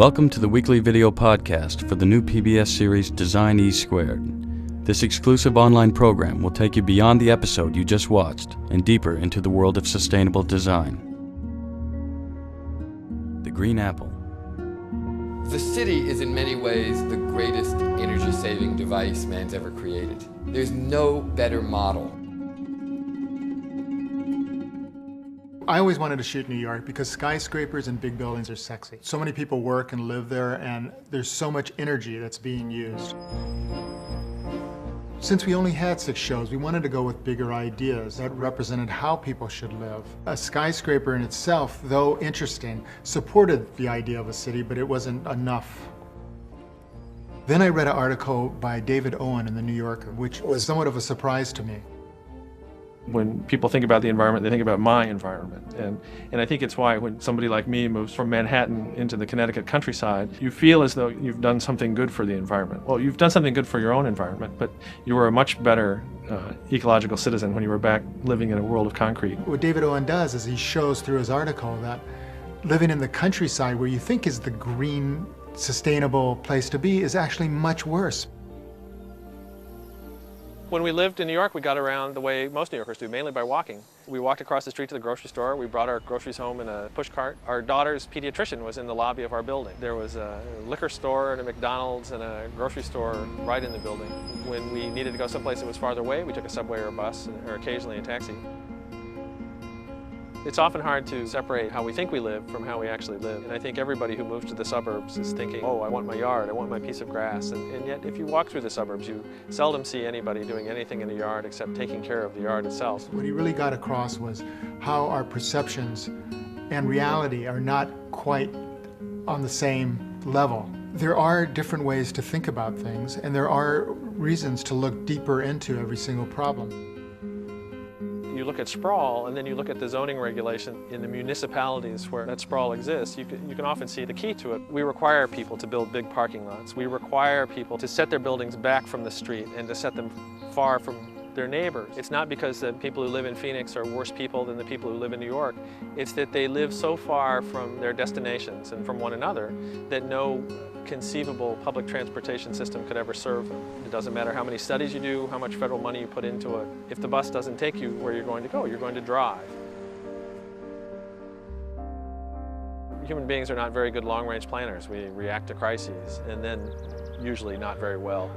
Welcome to the weekly video podcast for the new PBS series Design E Squared. This exclusive online program will take you beyond the episode you just watched and deeper into the world of sustainable design. The Green Apple. The city is in many ways the greatest energy-saving device man's ever created. There's no better model. I always wanted to shoot New York because skyscrapers and big buildings are sexy. So many people work and live there, and there's so much energy that's being used. Since we only had 6 shows, we wanted to go with bigger ideas that represented how people should live. A skyscraper in itself, though interesting, supported the idea of a city, but it wasn't enough. Then I read an article by David Owen in The New Yorker, which was somewhat of a surprise to me. When people think about the environment, they think about my environment. And I think it's why when somebody like me moves from Manhattan into the Connecticut countryside, you feel as though you've done something good for the environment. Well, you've done something good for your own environment, but you were a much better ecological citizen when you were back living in a world of concrete. What David Owen does is he shows through his article that living in the countryside, where you think is the green, sustainable place to be, is actually much worse. When we lived in New York, we got around the way most New Yorkers do, mainly by walking. We walked across the street to the grocery store. We brought our groceries home in a push cart. Our daughter's pediatrician was in the lobby of our building. There was a liquor store and a McDonald's and a grocery store right in the building. When we needed to go someplace that was farther away, we took a subway or a bus, or occasionally a taxi. It's often hard to separate how we think we live from how we actually live. And I think everybody who moves to the suburbs is thinking, oh, I want my yard, I want my piece of grass. And yet, if you walk through the suburbs, you seldom see anybody doing anything in the yard except taking care of the yard itself. What he really got across was how our perceptions and reality are not quite on the same level. There are different ways to think about things, and there are reasons to look deeper into every single problem. You look at sprawl, and then you look at the zoning regulation in the municipalities where that sprawl exists, you can often see the key to it. We require people to build big parking lots. We require people to set their buildings back from the street and to set them far from their neighbors. It's not because the people who live in Phoenix are worse people than the people who live in New York. It's that they live so far from their destinations and from one another that no conceivable public transportation system could ever serve them. It doesn't matter how many studies you do, how much federal money you put into it. If the bus doesn't take you where you're going to go, you're going to drive. Human beings are not very good long-range planners. We react to crises, and then usually not very well.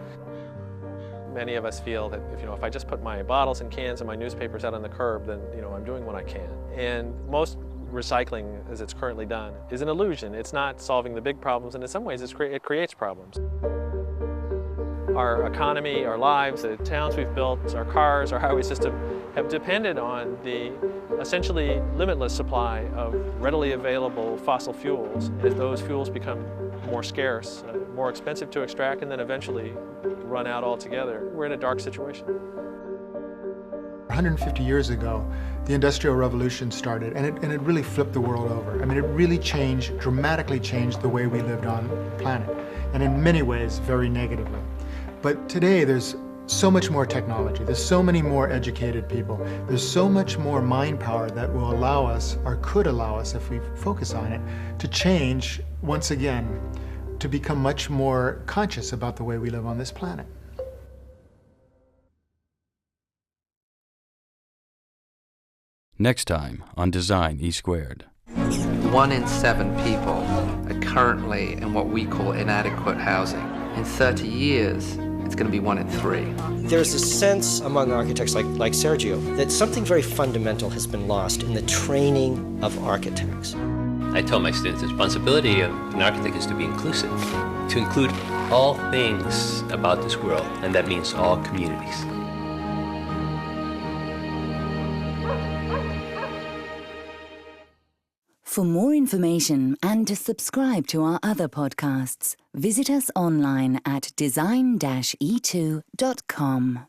Many of us feel that if I just put my bottles and cans and my newspapers out on the curb, then I'm doing what I can. And most recycling, as it's currently done, is an illusion. It's not solving the big problems, and in some ways it creates problems. Our economy, our lives, the towns we've built, our cars, our highway system have depended on the essentially limitless supply of readily available fossil fuels. As those fuels become more scarce, more expensive to extract, and then eventually run out altogether, we're in a dark situation. 150 years ago, the Industrial Revolution started, and it really flipped the world over. I mean, it really dramatically changed the way we lived on the planet, and in many ways, very negatively. But today, there's so much more technology, there's so many more educated people, there's so much more mind power that will allow us, or could allow us if we focus on it, to change, once again, to become much more conscious about the way we live on this planet. Next time on Design E Squared. 1 in 7 people are currently in what we call inadequate housing. In 30 years, it's going to be 1 in 3. There's a sense among architects like Sergio that something very fundamental has been lost in the training of architects. I tell my students the responsibility of an architect is to be inclusive, to include all things about this world, and that means all communities. For more information and to subscribe to our other podcasts, visit us online at design-e2.com.